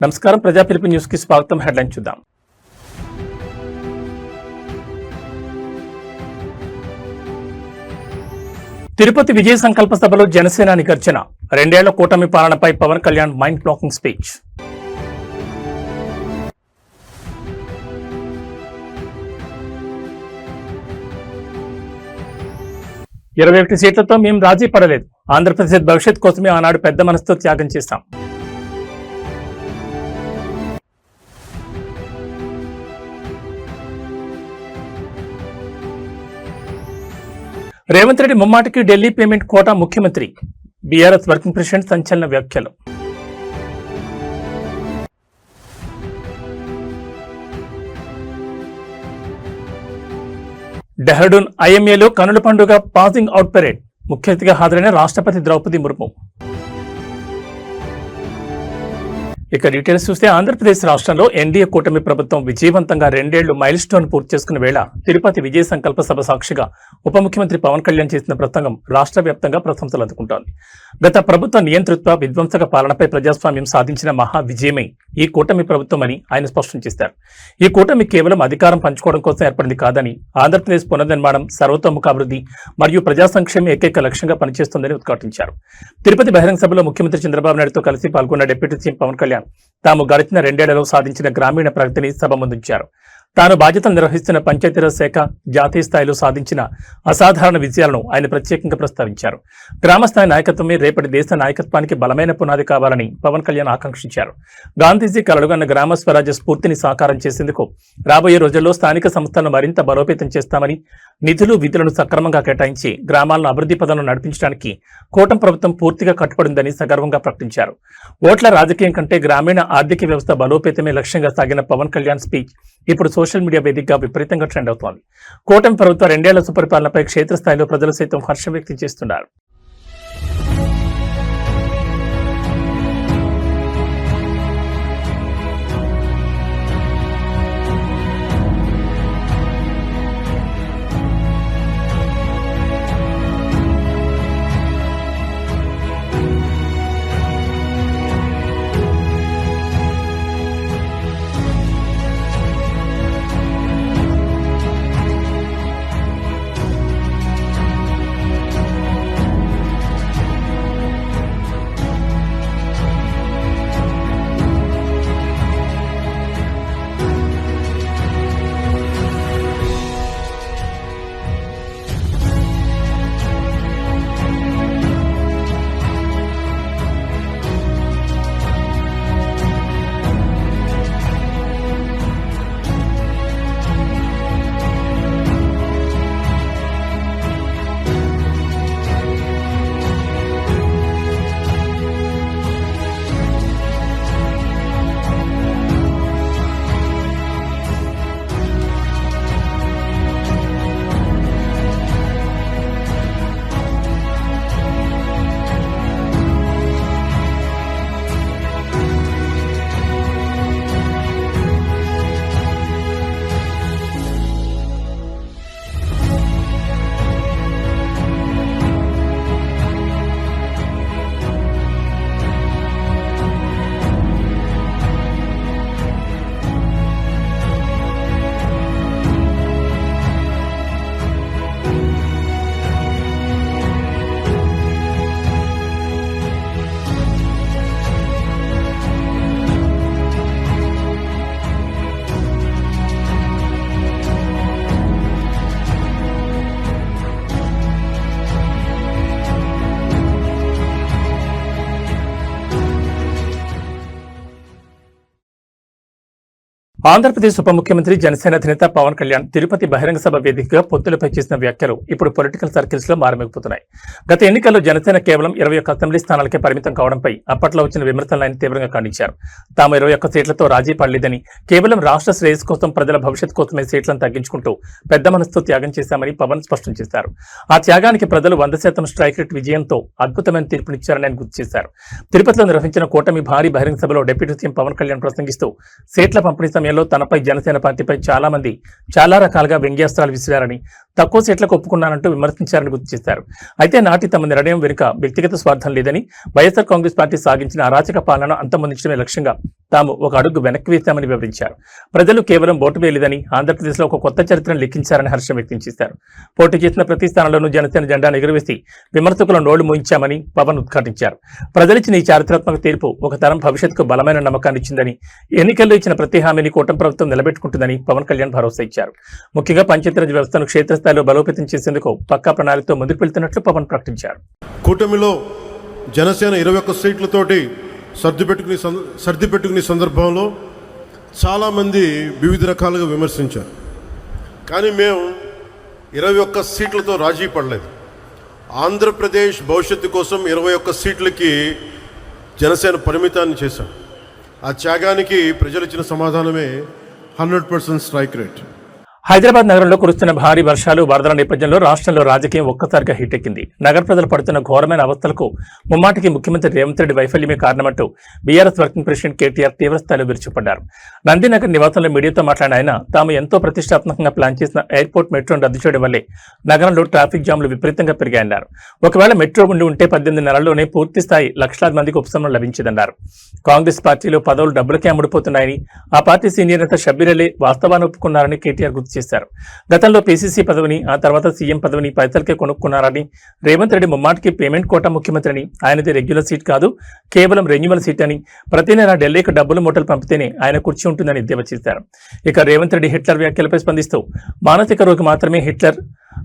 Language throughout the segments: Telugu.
నమస్కారం. ప్రజా పిలుపు న్యూస్ కి స్వాగతం. హెడ్లైన్ చూద్దాం. తిరుపతి విజయ సంకల్ప సభలో జనసేనాని గర్జన. 2 ఏళ్ల కూటమి పాలనపై Pawan Kalyan mind blocking speech. ఇరవై 21 సీట్లతో మేము రాజీ పడలేదు. ఆంధ్రప్రదేశ్ భవిష్యత్ కోసమే ఆనాడు పెద్ద మనసుతో త్యాగం చేశాం. రేవంత్ రెడ్డి ముమ్మాటికి ఢిల్లీ పేమెంట్ కోటా ముఖ్యమంత్రి. బీఆర్ఎస్ వర్కింగ్ ప్రెసిడెంట్ సంచలన వ్యాఖ్యలు. డెహ్రాడూన్ ఐఎంఏలో కనుల పండుగ పాసింగ్ అవుట్ పెరేడ్. ముఖ్య అతిథిగా హాజరైన రాష్ట్రపతి ద్రౌపది ముర్ము. ఇక డీటెయిల్స్ చూస్తే ఆంధ్రప్రదేశ్ రాష్ట్రంలో ఎన్డీఏ కూటమి ప్రభుత్వం విజయవంతంగా 2 ఏళ్లు మైల్ స్టోన్ పూర్తి చేసుకున్న వేళ తిరుపతి విజయ సంకల్ప సభ సాక్షిగా ఉప ముఖ్యమంత్రి పవన్ కళ్యాణ్ చేసిన ప్రసంగం రాష్ట్ర వ్యాప్తంగా ప్రశంసలు అందుకుంటోంది. గత ప్రభుత్వ నియంతృత్వ విధ్వంసక పాలనపై ప్రజాస్వామ్యం సాధించిన మహా విజయమే ఈ కూటమి ప్రభుత్వం అని ఆయన స్పష్టం చేశారు. ఈ కూటమి కేవలం అధికారం పంచుకోవడం కోసం ఏర్పడింది కాదని, ఆంధ్రప్రదేశ్ పునర్నిర్మాణం, సర్వతోముఖాభివృద్ధి మరియు ప్రజా సంక్షేమం ఏకైక లక్ష్యంగా పనిచేస్తుందని ఉద్ఘాటించారు. తిరుపతి బహిరంగ సభలో ముఖ్యమంత్రి చంద్రబాబు నాయుడుతో కలిసి పాల్గొన్న డిప్యూటీ సీఎం పవన్ కళ్యాణ్ తాము గడిచిన 2 ఏళ్లలో సాధించిన గ్రామీణ ప్రగతిని సభ ముందుంచారు. తాను బాధ్యతలు నిర్వహిస్తున్న పంచాయతీరాజ్ శాఖ జాతీయ స్థాయిలో సాధించిన అసాధారణ విజయాలను ఆయన ప్రత్యేకంగా ప్రస్తావించారు. గ్రామస్థాయి నాయకత్వమే రేపటి దేశ నాయకత్వానికి బలమైన పునాది కావాలని పవన్ కళ్యాణ్ ఆకాంక్షించారు. గాంధీజీ కలలుగన్న గ్రామ స్వరాజ్య స్ఫూర్తిని సాకారం చేసేందుకు రాబోయే రోజుల్లో స్థానిక సంస్థలను మరింత బలోపేతం చేస్తామని, నిధులు విధులను సక్రమంగా కేటాయించి గ్రామాలను అభివృద్ధి పదంలో నడిపించడానికి కూటమి ప్రభుత్వం పూర్తిగా కట్టుబడిందని సగర్వంగా ప్రకటించారు. ఓట్ల రాజకీయం కంటే గ్రామీణ ఆర్థిక వ్యవస్థ బలోపేతమే లక్ష్యంగా సాగిన పవన్ కళ్యాణ్ స్పీచ్ ఇప్పుడు సోషల్ మీడియా వేదికగా విపరీతంగా ట్రెండ్ అవుతోంది. కూటమి ప్రభుత్వ 2 ఏళ్ల సుపరిపాలనపై క్షేత్రస్థాయిలో ప్రజలు సైతం హర్షం వ్యక్తం చేస్తున్నారు. ఆంధ్రప్రదేశ్ ఉప ముఖ్యమంత్రి జనసేన అధినేత పవన్ కళ్యాణ్ తిరుపతి బహిరంగ సభ వేదికగా పొత్తులపై చేసిన వ్యాఖ్యలు ఇప్పుడు పొలిటికల్ సర్కిల్స్ లో మారుమోగిపోతున్నాయి. గత ఎన్నికల్లో జనసేన కేవలం 21 అసెంబ్లీ స్థానాలకే పరిమితం కావడంపై అప్పట్లో వచ్చిన విమర్శలను ఆయన తీవ్రంగా ఖండించారు. తాము 21 సీట్లతో రాజీ పడలేదని, కేవలం రాష్ట్ర శ్రేయస్ కోసం, ప్రజల భవిష్యత్ కోసమే సీట్లను తగ్గించుకుంటూ పెద్ద మనసుతో త్యాగం చేశామని పవన్ స్పష్టం చేశారు. ఆ త్యాగానికి ప్రజలు 100% స్ట్రైక్ రేట్ విజయంతో అద్భుతమైన తీర్పునిచ్చారని ఆయన గుర్తు చేశారు. తిరుపతిలో నిర్వహించిన కూటమి భారీ బహిరంగ సభలో డిప్యూటీ సీఎం పవన్ కళ్యాణ్ ప్రసంగిస్తూ సీట్ల పంపిణీ సమయం సమయంలో తనపై జనసేన పార్టీపై చాలా మంది చాలా రకాలుగా వ్యంగ్యాస్త్రాలు విసిరారని, తక్కువ సీట్లకు ఒప్పుకున్నానంటూ విమర్శించారని గుర్తు చేశారు. అయితే నాటి తమ నిర్ణయం వెనుక వ్యక్తిగత స్వార్థం లేదని, వైఎస్ఆర్ కాంగ్రెస్ పార్టీ సాగించిన అరాచక పాలన అంతమొందించడమే లక్ష్యంగా తాము ఒక అడుగు వెనక్కి వేశామని వివరించారు. ప్రజలు కేవలం ఓటు వేయలేదని, ఆంధ్రప్రదేశ్లో ఒక కొత్త చరిత్రను లిఖించారని హర్షం వ్యక్తం చేశారు. పోటీ చేసిన ప్రతి స్థానంలోనూ జనసేన జెండాను ఎగురవేసి విమర్శకుల నోళ్లు మూయించామని పవన్ ఉద్ఘాటించారు. ప్రజలిచ్చిన ఈ చారిత్రాత్మక తీర్పు ఒక తరం భవిష్యత్తుకు బలమైన నమ్మకాన్ని ఇచ్చిందని, ఎన్నికల్లో ఇచ్చిన ప్రతి హామీని కూటమి ప్రభుత్వం నిలబెట్టుకుంటుందని పవన్ కళ్యాణ్ భరోసా ఇచ్చారు. ముఖ్యంగా పంచాయతీరాజ్ వ్యవస్థను క్షేత్రస్థాయిలో బలోపేతం చేసేందుకు పక్కా ప్రణాళికతో ముందుకు వెళ్తున్నట్లు పవన్ ప్రకటించారు. కూటమిలో జనసేన 21 సీట్లతోటి సర్దిపెట్టుకునే సందర్భంలో చాలామంది వివిధ రకాలుగా విమర్శించారు. కానీ మేము 21 సీట్లతో రాజీ పడలేదు. ఆంధ్రప్రదేశ్ భవిష్యత్తు కోసం 21 సీట్లకి జనసేన పరిమితాన్ని చేశాం. ఆ త్యాగానికి ప్రజలు ఇచ్చిన సమాధానమే 100% స్ట్రైక్ రేట్. హైదరాబాద్ నగరంలో కురుస్తున్న భారీ వర్షాలు, వరదల నేపథ్యంలో రాష్ట్రంలో రాజకీయం ఒక్కసారిగా హీటెక్కింది. నగర ప్రజలు పడుతున్న ఘోరమైన అవస్థలకు ముమ్మాటికి ముఖ్యమంత్రి రేవంత్ రెడ్డి వైఫల్యమే కారణమంటూ బీఆర్ఎస్ వర్కింగ్ ప్రెసిడెంట్ కేటీఆర్ తీవ్రస్థాయిలో విరుచుపడ్డారు. నందినగర్ నివాసంలో మీడియాతో మాట్లాడిన ఆయన, తాము ఎంతో ప్రతిష్టాత్మకంగా ప్లాన్ చేసిన ఎయిర్పోర్ట్ మెట్రోను రద్దు చేయడం వల్లే నగరంలో ట్రాఫిక్ జామ్లు విపరీతంగా పెరిగాయన్నారు. ఒకవేళ మెట్రో ఉంటే 18 నెలల్లోనే పూర్తి స్థాయి లక్షలాది మందికి ఉపశమనం లభించిందన్నారు. కాంగ్రెస్ పార్టీలో పదవులు డబ్బులకే అమ్ముడుపోతున్నాయని, ఆ పార్టీ సీనియర్ నేత షబ్బీర్ అలీ వాస్తవాన్ని ఒప్పుకున్నారని కేటీఆర్ గుర్తు చేశారు. గతంలో పీసీసీ పదవిని, ఆ తర్వాత సీఎం పదవిని పైసలకే కొనుక్కున్నారని, రేవంత్ రెడ్డి ముమ్మాటికి పేమెంట్ కోటా ముఖ్యమంత్రిని, ఆయనది రెగ్యులర్ సీట్ కాదు, కేవలం రెన్యువల్ సీట్ అని, ప్రతి నెల ఢిల్లీకి డబ్బులు మూటలు పంపితేనే ఆయన కుర్చీ ఉంటుందని ఎద్దేవా చేశారు. ఇక రేవంత్ రెడ్డి హిట్లర్ వ్యాఖ్యలపై స్పందిస్తూ, మానసిక రోగి మాత్రమే హిట్లర్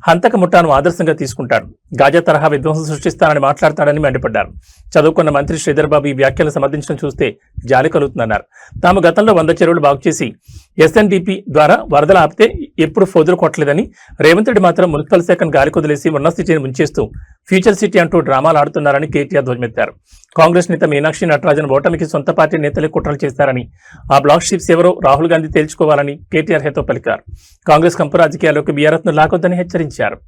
హంతక ముఠాను ఆదర్శంగా తీసుకుంటాడు, గాజా తరహా విధ్వంసం సృష్టిస్తానని మాట్లాడతాడని మండిపడ్డారు. చదువుకున్న మంత్రి శ్రీధర్ బాబు ఈ వ్యాఖ్యలు సమర్థించడం చూస్తే జాలి కలుగుతుందన్నారు. తాము గతంలో 100 చెరువులు బాగు చేసి ఎస్ఎన్డిపి ద్వారా వరదలు ఆపితే ఎప్పుడు ఫోజులు కొట్టలేదని, రేవంత్ రెడ్డి మాత్రం మున్సిపల్ శాఖను గాలి కుదిలేసి ఉన్న సిటీని ముంచేస్తూ ఫ్యూచర్ సిటీ అంటూ డ్రామాలు ఆడుతున్నారని కేటీఆర్ ధ్వజమెత్తారు. కాంగ్రెస్ నేత మీనాక్షి నటరాజన్ ఓటమికి సొంత పార్టీ నేతలే కుట్రలు చేస్తారని, ఆ బ్లాక్ షీప్స్ ఎవరో రాహుల్ గాంధీ తేల్చుకోవాలని కేటీఆర్ హేతో పలికారు. కాంగ్రెస్ కంపు రాజకీయాల్లోకి బీఆర్ఎస్ ను లాగొద్దని హెచ్చరించారు.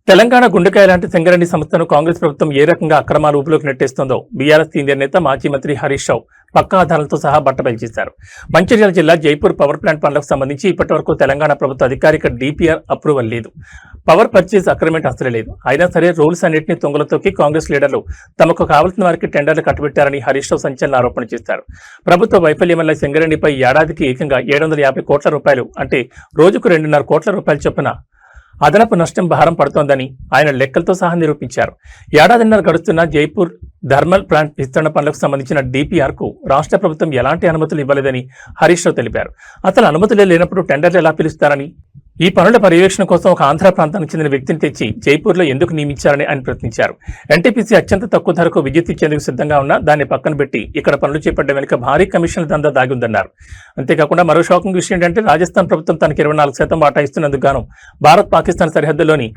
తెలంగాణ గుండెకాయ లాంటి సింగరేణి సంస్థను కాంగ్రెస్ ప్రభుత్వం ఏ రకంగా అక్రమాల ఊపులోకి నెట్టేస్తుందో బీఆర్ఎస్ సీనియర్ నేత మాజీ మంత్రి హరీష్ రావు పక్కా ఆధారాలతో సహా బట్టబయల్చేశారు. మంచిర్యాల జిల్లా జైపూర్ పవర్ ప్లాంట్ పనులకు సంబంధించి ఇప్పటి వరకు తెలంగాణ ప్రభుత్వ అధికారిక డిపిఆర్ అప్రూవల్ లేదు. పవర్ పర్చేజ్ అగ్రిమెంట్ అసలు లేదు. అయినా సరే రూల్స్ అన్నింటినీ తొంగలో తొక్కి కాంగ్రెస్ లీడర్లు తమకు కావాల్సిన వారికి టెండర్లు కట్టబెట్టారని హరీష్ రావు సంచలన ఆరోపణ చేశారు. ప్రభుత్వ వైఫల్యం వల్ల సింగరేణిపై ఏడాదికి ఏకంగా 750 కోట్ల రూపాయలు, అంటే రోజుకు 2.5 కోట్ల రూపాయలు చొప్పున అదనపు నష్టం భారం పడుతోందని ఆయన లెక్కలతో సహా నిరూపించారు. ఏడాదిన్నర గడుస్తున్న జైపూర్ థర్మల్ ప్లాంట్ విస్తరణ పనులకు సంబంధించిన డిపిఆర్ కు రాష్ట్ర ప్రభుత్వం ఎలాంటి అనుమతులు ఇవ్వలేదని హరీష్ రావు తెలిపారు. అసలు అనుమతులే లేనప్పుడు టెండర్లు ఎలా పిలుస్తారని, ఈ పనుల పర్యవేక్షణ కోసం ఒక ఆంధ్ర ప్రాంతానికి చెందిన వ్యక్తిని తెచ్చి జైపూర్లో ఎందుకు నియమించారని ఆయన ప్రశ్నించారు. ఎన్టీపీసీ అత్యంత తక్కువ ధరకు విద్యుత్ ఇచ్చేందుకు సిద్ధంగా ఉన్నా దాన్ని పక్కన పెట్టి ఇక్కడ పనులు చేపట్టే వెనుక భారీ కమిషన్ల దందా దాగి ఉందన్నారు. అంతేకాకుండా మరో షాకింగ్ విషయం ఏంటంటే, రాజస్థాన్ ప్రభుత్వం తనకి 24% వాటా ఇస్తున్నందుకు గాను భారత్ పాకిస్తాన్ సరిహద్దులోని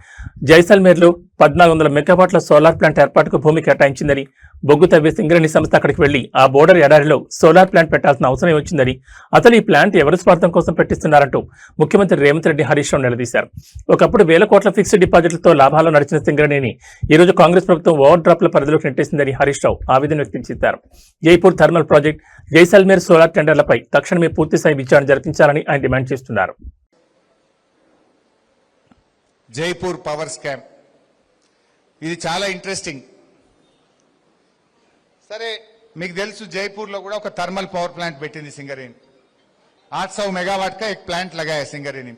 జైసల్మేర్లో 1400 మెగావాట్ల సోలార్ ప్లాంట్ ఏర్పాటుకు భూమి కేటాయించిందని, బొగ్గు తవ్వే సింగరేణి సంస్థ అక్కడికి వెళ్లి ఆ బోర్డర్ ఎడారిలో సోలార్ ప్లాంట్ పెట్టాల్సిన అవసరం వచ్చిందని, అసలు ఈ ప్లాంట్ ఎవరి స్వార్థం కోసం పెట్టిస్తున్నారంటూ ముఖ్యమంత్రి రేవంత్ రెడ్డి హరీష్ రావు నిలదీశారు. ఒకప్పుడు 1000 కోట్ల ఫిక్స్డ్ డిపాజిట్లతో లాభాలు నడిచిన సింగరేణిని ఈ రోజు కాంగ్రెస్ ప్రభుత్వం ఓవర్ డ్రాప్ల పరిధిలోకి నెట్టేసిందని హరీష్ రావు ఆవేదన వ్యక్తం చేశారు. Jaipur thermal project, Jaisalmer solar టెండర్లపై తక్షణమే పూర్తిస్థాయి విచారణ జరిపించాలని ఆయన డిమాండ్ చేస్తున్నారు. జైపూర్ పవర్ స్కామ్ ఇది చాలా ఇంట్రెస్టింగ్. సరే, మీకు తెలుసు జైపూర్లో కూడా ఒక థర్మల్ పవర్ ప్లాంట్ పెట్టింది సింగరేణి. 800 मेगावाट का एक प्लांट लगाया సింగరేణి.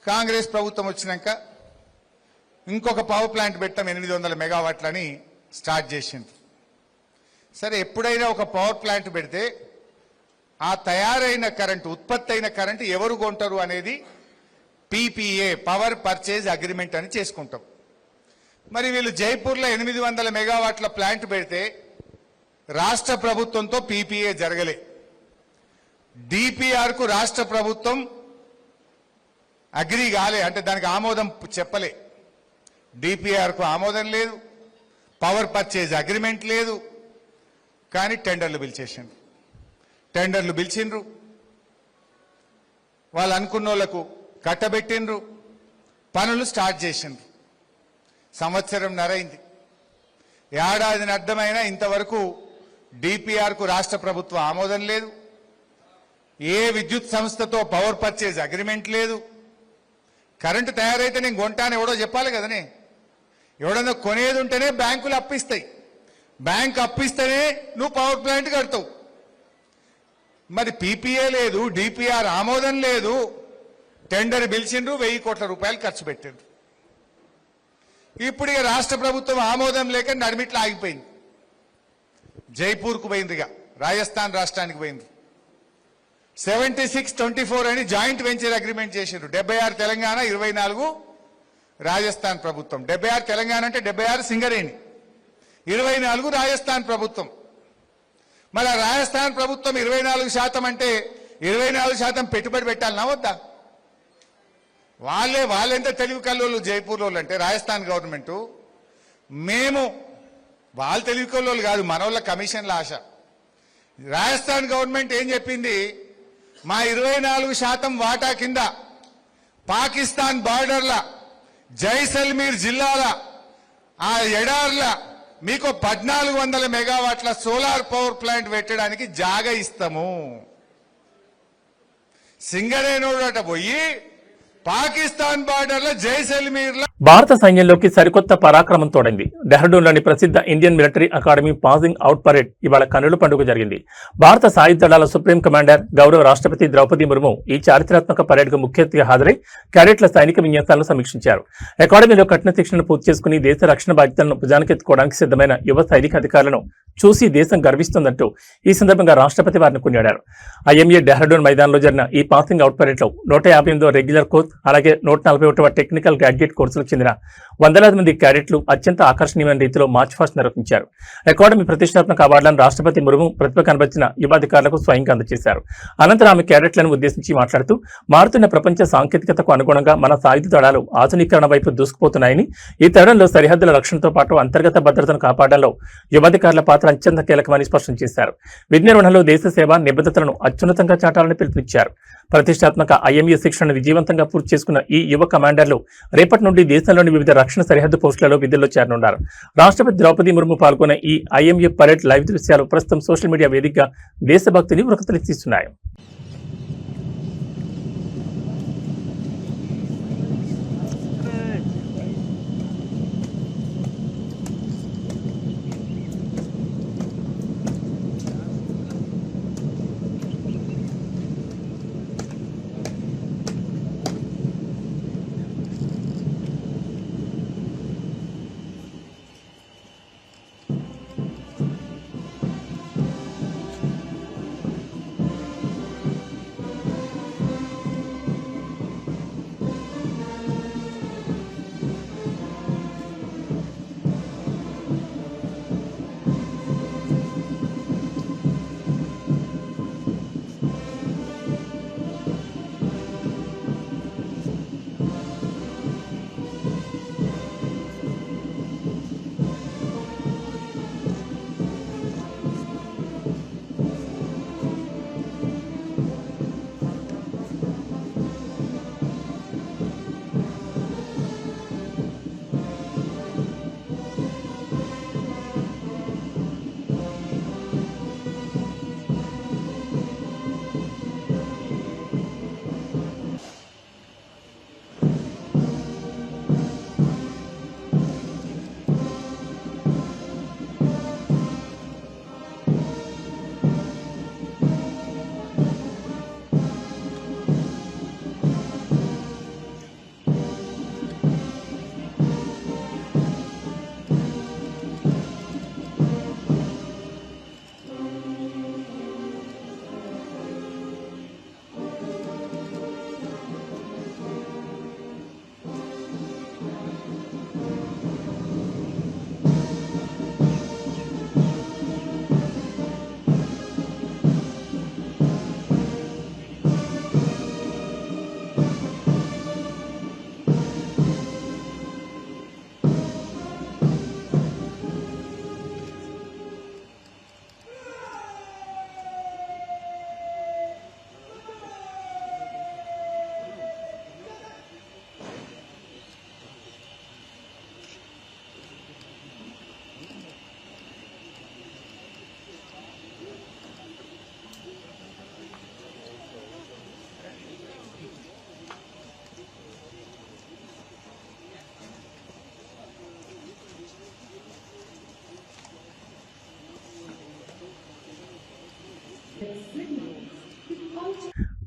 కాంగ్రెస్ ప్రభుత్వం వచ్చినాక ఇంకొక పవర్ ప్లాంట్ పెట్టాం 800 మెగావాట్లని స్టార్ట్ చేసింది. సరే, ఎప్పుడైనా ఒక పవర్ ప్లాంట్ పెడితే ఆ తయారైన కరెంటు, ఉత్పత్తి అయిన కరెంటు ఎవరు కొంటారు అనేది పీపీఏ, పవర్ పర్చేజ్ అగ్రిమెంట్ అని చేసుకుంటాం. మరి వీళ్ళు జైపూర్లో 800 మెగావాట్ల ప్లాంట్ పెడితే రాష్ట్ర ప్రభుత్వంతో పీపీఏ జరగలే. డిపిఆర్ కు రాష్ట్ర ప్రభుత్వం అగ్రీ కాలే, అంటే దానికి ఆమోదం చెప్పలే. డిపిఆర్ కు ఆమోదం లేదు, పవర్ పర్చేజ్ అగ్రిమెంట్ లేదు. కానీ టెండర్లు పిలిచేసిండ్రు. టెండర్లు పిలిచిండ్రు, వాళ్ళు అనుకున్న వాళ్ళకు కట్టబెట్టిండ్రు, పనులు స్టార్ట్ చేసిండ్రు. సంవత్సరంన్నర అయింది. ఏడాదిని అర్థమైనా ఇంతవరకు డిపిఆర్కు రాష్ట్ర ప్రభుత్వం ఆమోదం లేదు. ఏ విద్యుత్ సంస్థతో పవర్ పర్చేజ్ అగ్రిమెంట్ లేదు. కరెంటు తయారైతే నేను కొంటాను ఎవడో చెప్పాలి కదనే. ఎవడన్నా కొనేది ఉంటేనే బ్యాంకులు అప్పిస్తాయి. బ్యాంక్ అప్పిస్తేనే నువ్వు పవర్ ప్లాంట్ కడతావు. మరి పీపీఏ లేదు, డిపిఆర్ ఆమోదం లేదు. టెండర్ పిలిచిండ్రు, 1000 కోట్ల రూపాయలు ఖర్చు పెట్టిండ్రు. ఇప్పుడు ఇక రాష్ట్ర ప్రభుత్వం ఆమోదం లేక నడిమిట్లా ఆగిపోయింది. జైపూర్కు పోయిందిగా, రాజస్థాన్ రాష్ట్రానికి పోయింది. 76-24 అని జాయింట్ వెంచర్ అగ్రిమెంట్ చేసిండ్రు. 76 తెలంగాణ, 24 రాజస్థాన్ ప్రభుత్వం. 76 తెలంగాణ అంటే 76 సింగరేణి, 24 రాజస్థాన్ ప్రభుత్వం. మళ్ళా రాజస్థాన్ ప్రభుత్వం 24% అంటే 24% పెట్టుబడి పెట్టాలన్నా వద్దా? వాళ్ళెంత తెలివి కల్లోళ్ళు జైపూర్లో అంటే రాజస్థాన్ గవర్నమెంట్. మేము వాళ్ళ తెలివి కల్లోళ్ళు కాదు, మనోళ్ళ కమిషన్ల ఆశ. రాజస్థాన్ గవర్నమెంట్ ఏం చెప్పింది? మా 24% వాటా కింద పాకిస్తాన్ బార్డర్ల జైసల్మీర్ జిల్లాల ఆ ఎడార్ల మీకు 1400 మెగావాట్ల సోలార్ పవర్ ప్లాంట్ పెట్టడానికి జాగా ఇస్తాము. సింగరేణోడట పోయి పాకిస్తాన్ బార్డర్ల జైసల్మీర్ల భారత సైన్యంలోకి సరికొత్త పరాక్రమం తోడైంది. డెహ్రాడూన్లోని ప్రసిద్ధ Indian military academy passing out parade ఇవాళ కన్నుల పండుగ జరిగింది. భారత సాయుధ దళాల సుప్రీం కమాండర్ గౌరవ రాష్ట్రపతి ద్రౌపది ముర్ము ఈ చారిత్రాత్మక పరేడ్కు ముఖ్య అతిథిగా హాజరై క్యాడెట్ల సైనిక విన్యాసాలను సమీక్షించారు. అకాడమీలో కఠిన శిక్షణ పూర్తి చేసుకుని దేశ రక్షణ బాధ్యతలను భుజానికెత్తుకోవడానికి సిద్ధమైన యువ సైనిక అధికారులను చూసి దేశం గర్విస్తోందంటూ ఈ సందర్భంగా రాష్ట్రపతి వారిని కొనియాడారు. ఐఎంఏ డెహ్రాడూన్ మైదానంలో జరిగిన ఈ పాసింగ్ అవుట్ పరేడ్ లో 158వ రెగ్యులర్ కోర్స్ అలాగే 141వ టెక్నికల్ గ్రాడ్యుయేట్ కోర్సులకు చెందిన వందలాది మంది క్యాడెట్లు అత్యంత ఆకర్షణీయమైన రీతిలో మార్చ్ పాస్ట్ నిర్వహించారు. అకాడమీ ప్రతిష్టాత్మక అవార్డులను రాష్ట్రపతి ముర్ము ప్రతిభ కనబర్చిన యువ అధికారులకు స్వయంగా అందజేశారు. అనంతరం ఆమె క్యాడెట్లను ఉద్దేశించి మాట్లాడుతూ మారుతున్న ప్రపంచ సాంకేతికతకు అనుగుణంగా మన సాయుధ దళాలు ఆధునీకరణ వైపు దూసుకుపోతున్నాయని, ఈ తరుణంలో సరిహద్దుల రక్షణతో పాటు అంతర్గత భద్రతను కాపాడడంలో యువాధికారుల పాత్ర అత్యంత కీలకమని స్పష్టం చేశారు. విజ్ఞానంలో దేశ సేవ నిబద్ధతలను అత్యున్నతంగా చాటాలని పిలుపునిచ్చారు. ప్రతిష్టాత్మక ఐఎంఏ శిక్షణను విజయవంతంగా పూర్తి చేసుకున్న ఈ యువ కమాండర్లు రేపటి నుండి దేశంలోని వివిధ రక్షణ సరిహద్దు పోస్టులలో విధుల్లో చేరనున్నారు. రాష్ట్రపతి ద్రౌపది ముర్ము పాల్గొన్న ఈ ఐఎంఏ పరేడ్ లైవ్ దృశ్యాలు ప్రస్తుతం సోషల్ మీడియా వేదికగా దేశభక్తిని ఉరకతెత్తిస్తున్నాయి.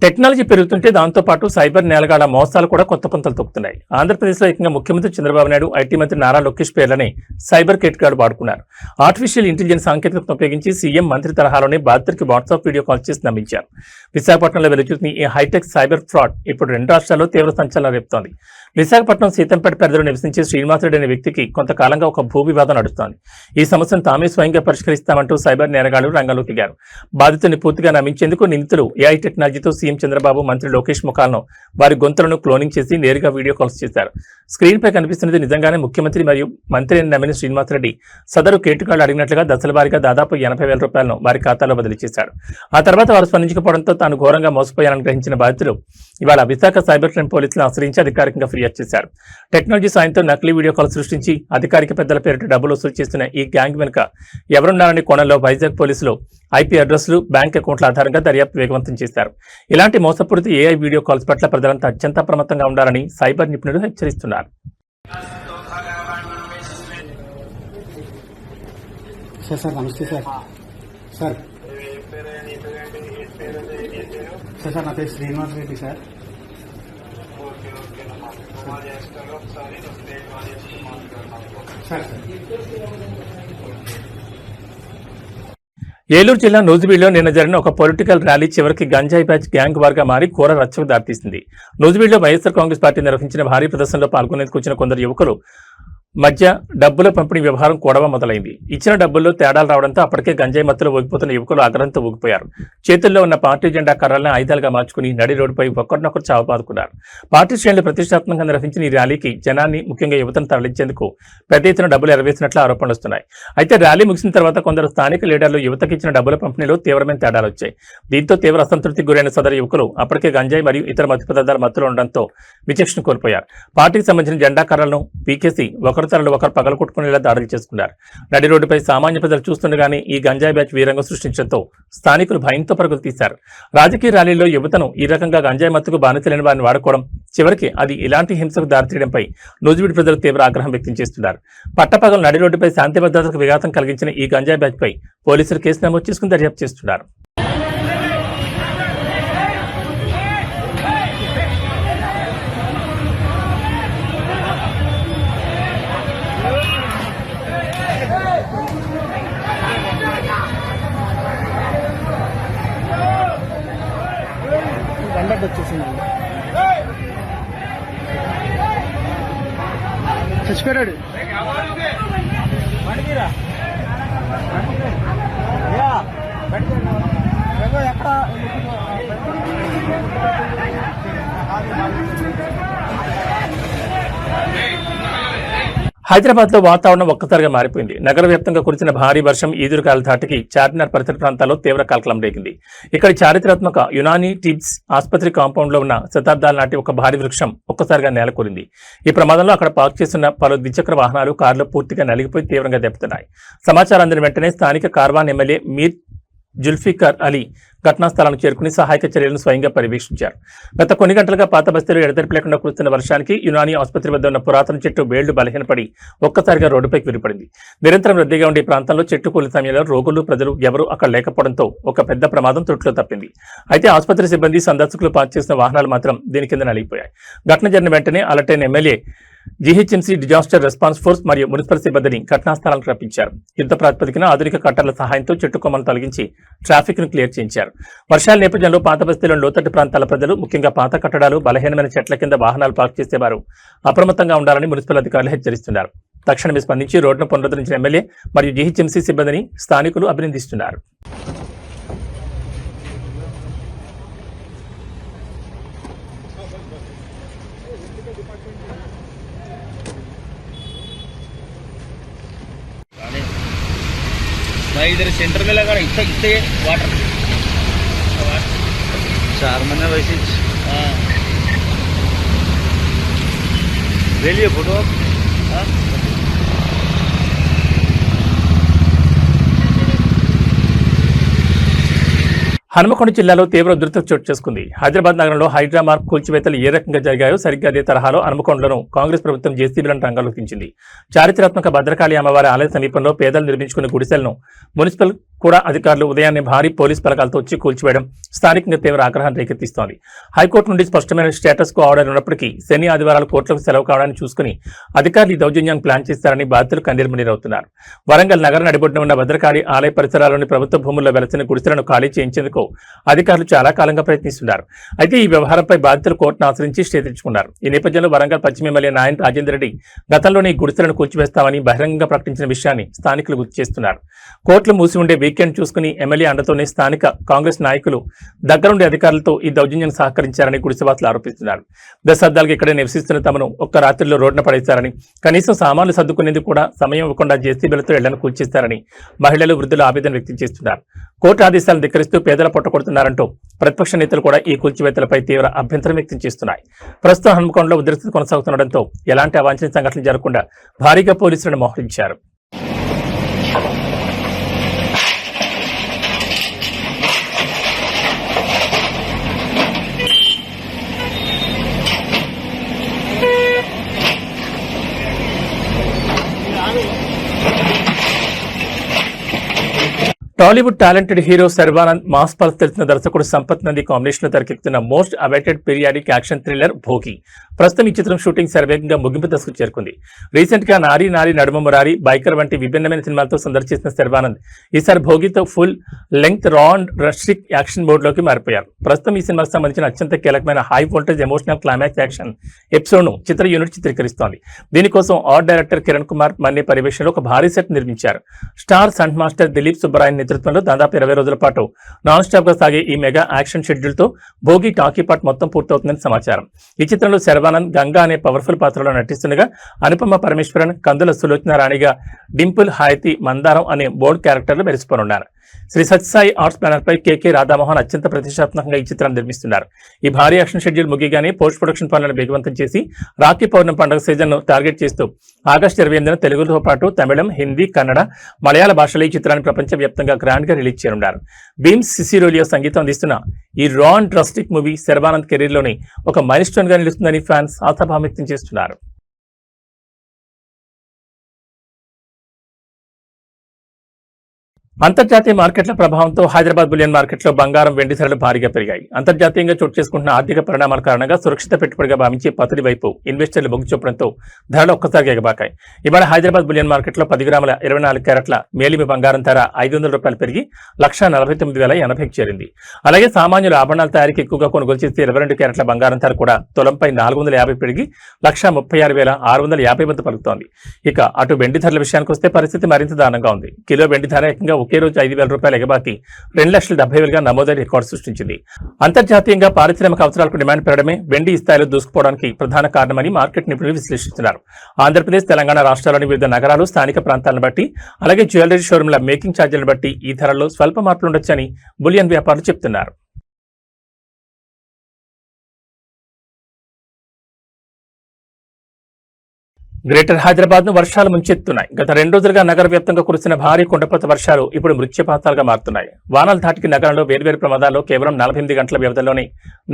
టెక్నాలజీ పెరుగుతుంటే దాంతో పాటు సైబర్ నేలగాళ్ల మోసాలు కూడా కొత్త పుంతలు తొక్కుతున్నాయి. ఆంధ్రప్రదేశ్లో ఏకంగా ముఖ్యమంత్రి చంద్రబాబు నాయుడు, ఐటీ మంత్రి నారా లోకేష్ పేర్లని సైబర్ కేటగాళ్లు వాడుకున్నారు. ఆర్టిఫిషియల్ ఇంటెలిజెన్స్ సాంకేతికతను ఉపయోగించి సీఎం మంత్రి తరహాలోనే బాధితుడికి వాట్సాప్ వీడియో కాల్ చేసి నమ్మించారు. విశాఖపట్నంలో వెలుచుతున్న ఈ హైటెక్ సైబర్ ఫ్రాడ్ ఇప్పుడు 2 రాష్ట్రాల్లో తీవ్ర సంచలనం రేపుతోంది. విశాఖపట్నం సీతంపేట పరిధిలో నివసించే శ్రీనివాసరెడ్డి అనే వ్యక్తికి కొంతకాలంగా ఒక భూ వివాదం నడుస్తోంది. ఈ సమస్యను తామే స్వయంగా పరిష్కరిస్తామంటూ సైబర్ నేరగాళ్లు రంగంలో దిగారు. బాధితుడిని పూర్తిగా నమ్మించేందుకు నిందితులు ఏఐ టెక్నాలజీతో సీఎం చంద్రబాబు, మంత్రి లోకేష్ ముఖాలను, వారి గొంతులను క్లోనింగ్ చేసి నేరుగా వీడియో కాల్స్ చేశారు. స్క్రీన్ పై కనిపిస్తున్నది నిజంగానే ముఖ్యమంత్రి మరియు మంత్రి అని నమ్మిన శ్రీనివాసరెడ్డి సదరు కేటుగాళ్లు అడిగినట్లుగా దశలవారీగా దాదాపు 80,000 రూపాయలను వారి ఖాతాలో బదిలీ చేశాడు. ఆ తర్వాత వారు స్పందించకపోవడంతో తాను ఘోరంగా మోసపోయానని గ్రహించిన బాధితులు ఇవాళ విశాఖ సైబర్ క్రైమ్ పోలీసులను ఆశ్రయించి అధికారికంగా ఫిర్యాదు చేశారు. టెక్నాలజీ సాయంతో నకిలీ వీడియో కాల్ సృష్టించి అధికారిక పెద్దల పేరిట డబ్బులు వసూలు చేస్తున్న ఈ గ్యాంగ్ వెనుక ఎవరున్నారని కోణంలో వైజాగ్ పోలీసులు ఐపీ అడ్రస్లు, బ్యాంక్ అకౌంట్ల ఆధారంగా దర్యాప్తు వేగవంతం చేశారు. ఇలాంటి మోసపూరిత ఏఐ వీడియో కాల్స్ పట్ల ప్రజలంతా అత్యంత అప్రమత్తంగా ఉండాలని సైబర్ నిపుణులు హెచ్చరిస్తున్నారు. సార్ నమస్తే సార్. సార్ సార్ నా పేరు శ్రీనివాస్ రెడ్డి సార్. సార్ ఏలూరు జిల్లా నూజివీడులో నిన్న జరిగిన ఒక పొలిటికల్ ర్యాలీ చివరికి గంజాయి బ్యాచ్ గ్యాంగ్ వార్గా మారి ఘోర రచ్చకు దారితీసింది. నూజివీడులో వైఎస్ఆర్ కాంగ్రెస్ పార్టీ నిర్వహించిన భారీ ప్రదర్శనలో పాల్గొనేందుకు వచ్చిన కొందరు యువకులు మధ్య డబ్బుల పంపిణీ వ్యవహారం కూడవ మొదలైంది. ఇచ్చిన డబ్బుల్లో తేడాలు రావడంతో అప్పటికే గంజాయి మత్తులో ఊగిపోతున్న యువకులు ఆగ్రహంతో ఊగిపోయారు. చేతుల్లో ఉన్న పార్టీ జెండా కర్రల్ని ఆయుధాలుగా మార్చుకుని నడి రోడ్డుపై ఒకరినొకరు చావబాదుకున్నారు. పార్టీ శ్రేణులు ప్రతిష్టాత్మకంగా నిర్వహించిన ఈ ర్యాలీకి జనాన్ని, ముఖ్యంగా యువతను తరలించేందుకు పెద్ద ఎత్తున డబ్బులు ఎరవేసినట్లు ఆరోపణలు వస్తున్నాయి. అయితే ర్యాలీ ముగిసిన తర్వాత కొందరు స్థానిక లీడర్లు యువతకి ఇచ్చిన డబ్బుల పంపిణీలో తీవ్రమైన తేడాలు వచ్చాయి. దీంతో తీవ్ర అసంతృప్తికి గురైన సదరు యువకులు అప్పటికే గంజాయి మరియు ఇతర మత్తు పదార్థాల మత్తులో ఉండడంతో విచక్షణ కోల్పోయారు. పార్టీకి సంబంధించిన జెండా కర్రలను పీకేసి ఒకరి తరలు ఒకరు పగలకొట్టుకునేలా దాడులు చేసుకున్నారు. నడి రోడ్డుపై సామాన్య ప్రజలు చూస్తుండగానే ఈ గంజాయి బ్యాచ్ వీరంగం సృష్టించడంతో స్థానికులు భయంతో పరుగులు తీశారు. రాజకీయ ర్యాలీల్లో యువతను ఈ రకంగా గంజాయి మత్తుకు బానిసలేని వారిని వాడుకోవడం, చివరికి అది ఇలాంటి హింసకు దారితీయడంపై నూజివీడు ప్రజలు తీవ్ర ఆగ్రహం వ్యక్తం చేస్తున్నారు. పట్టపగలు నడి రోడ్డుపై శాంతి భద్రతకు విఘాతం కలిగించిన ఈ గంజాయి బ్యాచ్ పై పోలీసులు కేసు నమోదు చేసుకుని దర్యాప్తు చేస్తున్నారు. దండకు వచ్చేసిందండి. చచ్చిపోయాడు. ఎక్కడ హైదరాబాద్ లో వాతావరణం ఒక్కసారిగా మారిపోయింది. నగర వ్యాప్తంగా కురిసిన భారీ వర్షం ఈదురుగాల ధాటికి చార్మినార్ పరిసర ప్రాంతాల్లో తీవ్ర కలకలం రేగింది. ఇక్కడ చారిత్రాత్మక యునానీ టిబ్స్ ఆసుపత్రి కాంపౌండ్ లో ఉన్న శతాబ్దాల నాటి ఒక భారీ వృక్షం ఒక్కసారిగా నేలకూరింది. ఈ ప్రమాదంలో అక్కడ పార్క్ చేస్తున్న పలు ద్విచక్ర వాహనాలు, కార్లు పూర్తిగా నలిగిపోయి తీవ్రంగా దెబ్బతిన్నాయి. సమాచారం అందిన వెంటనే స్థానిక కార్వాన్ ఎమ్మెల్యే మీర్ జుల్ఫికర్ అలీ ఘటనా స్థలానికి చేరుకుని సహాయక చర్యలను స్వయంగా పర్యవేక్షించారు. గత కొన్ని గంటలుగా పాత బస్తీలో ఎడతెరిపి లేకుండా కురుస్తున్న వర్షానికి యునానీ ఆసుపత్రి వద్ద ఉన్న పురాతన చెట్టు వేళ్లు బలహీనపడి ఒక్కసారిగా రోడ్డుపైకి విడిపడింది. నిరంతరం రద్దీగా ఉండే ప్రాంతంలో చెట్టు కూలిన సమయంలో రోగులు, ప్రజలు ఎవరూ అక్కడ లేకపోవడంతో ఒక పెద్ద ప్రమాదం త్రుట్లో తప్పింది. అయితే ఆసుపత్రి సిబ్బంది, సందర్శకులు పార్క్ చేసిన వాహనాలు మాత్రం దీని కింద నలిగిపోయాయి. ఘటన జరిగిన వెంటనే అలర్ట్ అయిన MLA GHMC disaster response force మరియు మున్సిపల్ సిబ్బందిని ఘటనా స్థలానికి రప్పించారు. యుద్ధ ప్రాతిపదికన ఆధునిక కట్టర్ల సహాయంతో చెట్టు కొమ్మలు తొలగించి ట్రాఫిక్ ను క్లియర్ చేయించారు. వర్షాల నేపథ్యంలో పాత బస్తీలోని లోతట్టు ప్రాంతాల ప్రజలు, ముఖ్యంగా పాత కట్టడాలు, బలహీనమైన చెట్ల కింద వాహనాలు పార్క్ చేసేవారు అప్రమత్తంగా ఉండాలని మున్సిపల్ అధికారులు హెచ్చరిస్తున్నారు. తక్షణమే స్పందించి రోడ్డును పునరుద్ధరించిన ఎమ్మెల్యే మరియు జీహెచ్ఎంసీ సిబ్బందిని స్థానికులు అభినందిస్తున్నారు. इधर सेंटर में लगा इतना कितने वाटर 4 महीने वैसे हाँ ले लिए फोटो हाँ హనుమకొండ జిల్లాలో తీవ్ర ఉధృతి చోటు చేసుకుంది. హైదరాబాద్ నగరంలో హైడ్రా మార్క్ కూల్చివేతలు ఏ రకంగా జరిగాయో సరిగ్గా అదే తరహాలో హనుమకొండలోనూ కాంగ్రెస్ ప్రభుత్వం జేసీబీలను రంగంలోకి దించింది. చారిత్రాత్మక భద్రకాళి అమ్మవారి ఆలయ సమీపంలో పేదలు నిర్మించుకున్న గుడిసెలను మున్సిపల్ కూడా అధికారులు ఉదయాన్నే భారీ పోలీస్ బలగాలతో వచ్చి కూల్చివేయడం స్థానికంగా తీవ్ర ఆగ్రహాన్ని రేకెత్తిస్తోంది. హైకోర్టు నుండి స్పష్టమైన స్టేటస్ కో ఆర్డర్ ఉన్నప్పటికీ శని ఆదివారాలు కోర్టులకు సెలవు కావడాన్ని చూసుకుని అధికారులు ఈ దౌర్జన్యాన్ని ప్లాన్ చేస్తారని బాధితులు కన్నీరుమున్నీరవుతున్నారు. వరంగల్ నగర నడిబొడ్డున ఉన్న భద్రకాళి ఆలయ పరిసరాల్లోని ప్రభుత్వ భూముల్లో వెలసిన గుడిసెలను ఖాళీ చేయించేందుకు అధికారులు చాలా కాలంగా ప్రయత్నిస్తున్నారు. అయితే ఈ వ్యవహారంపై బాధితులు కోర్టును ఆశ్రయించి స్టే తెచ్చుకున్నారు. ఈ నేపథ్యంలో వరంగల్ పశ్చిమ ఎమ్మెల్యే నాయన్ రాజేందర్ రెడ్డి గతంలోనే ఈ గుడిసెలను కూల్చివేస్తామని బహిరంగంగా ప్రకటించిన విషయాన్ని స్థానికులు గుర్తు చేస్తున్నారు. కోర్టులు మూసి ఉండే వీకెండ్ చూసుకుని ఎమ్మెల్యే అండతోనే స్థానిక కాంగ్రెస్ నాయకులు దగ్గరుండే అధికారులతో ఈ దౌర్జన్యాన్ని సహకరించారని గుడిసెవాసులు ఆరోపిస్తున్నారు. దశాబ్దాలుగా ఇక్కడే నివసిస్తున్న తమను ఒక్క రాత్రిలో రోడ్డున పడేశారని, కనీసం సామాన్లు సర్దుకునేందుకు కూడా సమయం ఇవ్వకుండా జేసీబీలతో ఇళ్లను కూల్చేస్తారని మహిళలు, వృద్ధులు ఆవేదన వ్యక్తం చేస్తున్నారు. కోర్టు ఆదేశాలను ధిక్కరిస్తూ పేదల పొట్టకొడుతున్నారంటూ ప్రతిపక్ష నేతలు కూడా ఈ కూల్చివేతలపై తీవ్ర అభ్యంతరం వ్యక్తం చేస్తున్నాయి. ప్రస్తుతం హన్మకొండలో ఉద్రిక్తత కొనసాగుతుండటంతో ఎలాంటి అవాంఛనీయ సంఘటనలు జరగకుండా భారీగా పోలీసులను మోహరించారు. Tollywood talented hero Sharwanand, mass pulse తెలిసిన దర్శకుడు సంపత్ నంది కాంబినేషన్ లో తెరకెక్కుతున్న most awaited periodic action thriller Bhogi ప్రస్తుతం ఈ చిత్రం షూటింగ్ శరవేగంగా ముగింపు దశకు చేరుకుంది. రీసెంట్ గా నారీ నారీ నడుమ మురారి, బైకర్ వంటి విభిన్నమైన సినిమాలతో సందర్శించిన శర్వానంద్ ఈసారి భోగితో full length raw and rustic action mode లోకి మారిపోయారు. ప్రస్తుతం ఈ సినిమాకు సంబంధించిన అత్యంత కీలకమైన high voltage emotional climax action episode ను చిత్ర యూనిట్ చిత్రీకరిస్తోంది. దీనికోసం ఆర్ట్ డైరెక్టర్ కిరణ్ కుమార్ మన్నే పర్యవేక్షణలో ఒక భారీ సెట్ నిర్మించారు. Star stunt master Dilip Subbarayan నేతృత్వంలో దాదాపు 20 రోజుల పాటు నాన్ స్టాప్ గా సాగే ఈ మెగా యాక్షన్ షెడ్యూల్ తో భోగి టాకీ పార్ట్ మొత్తం పూర్తవుతుందని సమాచారం. ఈ చిత్రంలో శర్వానంద్ గంగా అనే పవర్ఫుల్ పాత్రలో నటిస్తుండగా అనుపమ పరమేశ్వరన్, కందుల సులోచన రాణిగా, డింపుల్ హాయతి, మందారం అనే బోర్డ్ క్యారెక్టర్లు మెరిసిపోనున్నారు. శ్రీ సత్యసాయి ఆర్ట్స్ బ్యానర్ పై కేకే రాధామోహన్ అత్యంత ప్రతిష్టాత్మకంగా ఈ చిత్రాన్ని నిర్మిస్తున్నారు. ఈ భారీ యాక్షన్ షెడ్యూల్ ముగియగానే పోస్ట్ ప్రొడక్షన్ పనులను వేగవంతం చేసి రాఖీ పౌర్ణమి పండుగ సీజన్ ను టార్గెట్ చేస్తూ ఆగస్టు 28న తెలుగుతో పాటు తమిళం, హిందీ, కన్నడ, మలయాళ భాషలో ఈ చిత్రాన్ని ప్రపంచవ్యాప్తంగా గ్రాండ్ గా రిలీజ్ చేయనున్నారు. బీమ్స్ సిసిరోలియో సంగీతం అందిస్తున్న ఈ రా and rustic movie Sharwanand career లోని ఒక మైల్ స్టోన్ గా నిలుస్తుందని ఫ్యాన్స్ ఆశాభావం వ్యక్తం చేస్తున్నారు. అంతర్జాతీయ మార్కెట్ల ప్రభావంతో హైదరాబాద్ బులియన్ మార్కెట్లో బంగారం, వెండి ధరలు భారీగా పెరిగాయి. అంతర్జాతీయంగా చోటు చేసుకుంటున్న ఆర్థిక పరిణామాల కారణంగా సురక్షిత పెట్టుబడిగా భావించే పసిడి వైపు ఇన్వెస్టర్లు మొగ్గు చూపడంతో ధరలు ఒక్కసారిగా ఎగబాకాయి. ఇవాళ హైదరాబాద్ బులియన్ మార్కెట్లో 10 గ్రాముల 24 క్యారెట్ల మేలిమి బంగారం ధర 500 రూపాయలు పెరిగి 1,49,080కి చేరింది. అలాగే సామాన్యుల ఆభరణాల తయారీకి ఎక్కువగా కొనుగోలు చేసే 22 క్యారెట్ల బంగారం ధర కూడా తులంపై 450 పెరిగి 1,36,650 వద్ద పలుకుతోంది. ఇక అటు వెండి ధరల విషయానికి వస్తే పరిస్థితి మరింత దారుణంగా ఉంది. కిలో వెండి ధర ఏకంగా ఒకే రోజు 5,000 రూపాయలు ఎగబాకి 2,70,000గా నమోదైన రికార్డు సృష్టించింది. అంతర్జాతీయంగా పారిశ్రామిక అవసరాలకు డిమాండ్ పెరగడమే వెండి ఈ స్థాయిలో దూసుకుపోవడానికి ప్రధాన కారణమని మార్కెట్ నిపుణులు విశ్లేషిస్తున్నారు. ఆంధ్రప్రదేశ్, తెలంగాణ రాష్ట్రాల్లోని వివిధ నగరాలు, స్థానిక ప్రాంతాలను బట్టి అలాగే జ్యువెలరీ షోరూంల మేకింగ్ ఛార్జీలను బట్టి ఈ ధరల్లో స్వల్ప మార్పులు ఉండొచ్చని బులియన్ వ్యాపారులు చెబుతున్నారు. గ్రేటర్ హైదరాబాద్ ను వర్షాలు ముంచెత్తున్నాయి. గత 2 రోజులుగా నగర వ్యాప్తంగా కురిసిన భారీ కుండపోత వర్షాలు ఇప్పుడు మృత్యుపాతాలుగా మారుతున్నాయి. వానల ధాటికి నగరంలో వేర్వేరు ప్రమాదాల్లో కేవలం 48 గంటల వ్యవధిలోనే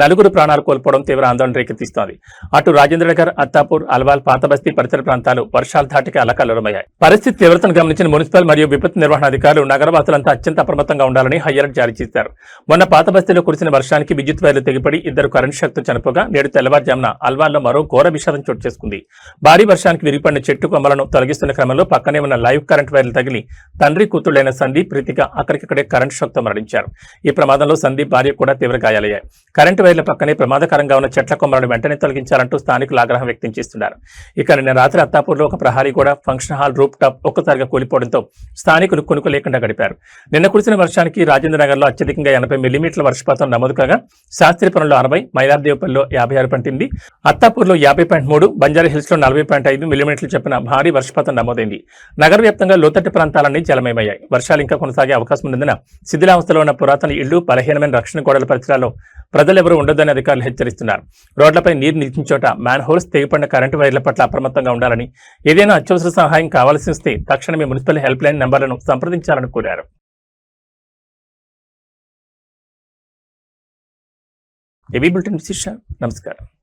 4 ప్రాణాలు కోల్పోవడం తీవ్ర ఆందోళన రేకెత్తిస్తోంది. అటు రాజేంద్రనగర్, అత్తాపూర్, అల్వాల్, పాతబస్తీ పరిసర ప్రాంతాలు వర్షాల ధాటికి అల్లకల్లోలమయ్యాయి. పరిస్థితి తీవ్రతను గమనించిన మున్సిపల్ మరియు విపత్తు నిర్వహణ అధికారులు నగరవాసులంతా అత్యంత అప్రమత్తంగా ఉండాలని హై అలర్ట్ జారీ చేశారు. మొన్న పాతబస్తీలో కురిసిన వర్షానికి విద్యుత్ వైర్లు తెగిపడి 2 కరెంటు షాక్తో చనిపోగా నేడు తెల్లవారుజామున అల్వాల్లో మరో ఘోర విషాదం చోటు చేసుకుంది. భారీ వర్షానికి విరిగిపడిన చెట్టు కొమ్మలను తొలగిస్తున్న క్రమంలో పక్కనే ఉన్న లైవ్ కరెంట్ వైర్లు తగిలి తండ్రి కూతుళ్లైన సందీప్, ప్రీతిక అక్కడికక్కడే కరెంట్ షాక్తో మరణించారు. ఈ ప్రమాదంలో సందీప్ భార్య కూడా తీవ్ర గాయాలయ్యాయి. కరెంటు వైర్ల పక్కనే ప్రమాదకరంగా ఉన్న చెట్ల కొమ్మలను వెంటనే తొలగించాలంటూ స్థానికులు ఆగ్రహం వ్యక్తం చేస్తున్నారు. ఇక నిన్న రాత్రి అత్తాపూర్లో ఒక ప్రహారీ కూడా ఫంక్షన్ హాల్ రూప్ టాప్ ఒక్కసారిగా కూలిపోవడంతో స్థానికులు కొనుక్కు లేకుండా గడిపారు. నిన్న కురిసిన వర్షానికి రాజేంద్రనగర్లో అత్యధికంగా 80 మిల్లీమీటర్ల వర్షపాతం నమోదు కాగా శాస్త్రీపురంలో 60, మైలార్దేవపల్లిలో 56 పంటింది. అత్తాపూర్లో 50.3, బంజారా హిల్స్ లో 40.5 మిల్లీమీటర్లు చెప్పిన భారీ వర్షపాతం నమోదైంది. నగర వ్యాప్తంగా లోతట్టు ప్రాంతాలన్నీ జలమయమయ్యాయి. వర్షాలు ఇంకా కొనసాగే అవకాశం ఉన్నందున శిథిలావస్థలో ఉన్న పురాతన ఇళ్లు, బలహీనమైన రక్షణ గోడల పరిసరాల్లో ప్రజలెవరూ ఉండొద్దని అధికారులు హెచ్చరిస్తున్నారు. రోడ్లపై నీరు నిలిచిన చోట మ్యాన్ హోల్స్, తెగిపడిన కరెంటు వైర్ల పట్ల అప్రమత్తంగా ఉండాలని, ఏదైనా అత్యవసర సహాయం కావాల్సి వస్తే తక్షణమే మున్సిపల్ హెల్ప్ లైన్ నంబర్లను సంప్రదించాలని కోరారు. ఏబీ బులెటిన్ విశేష నమస్కారం.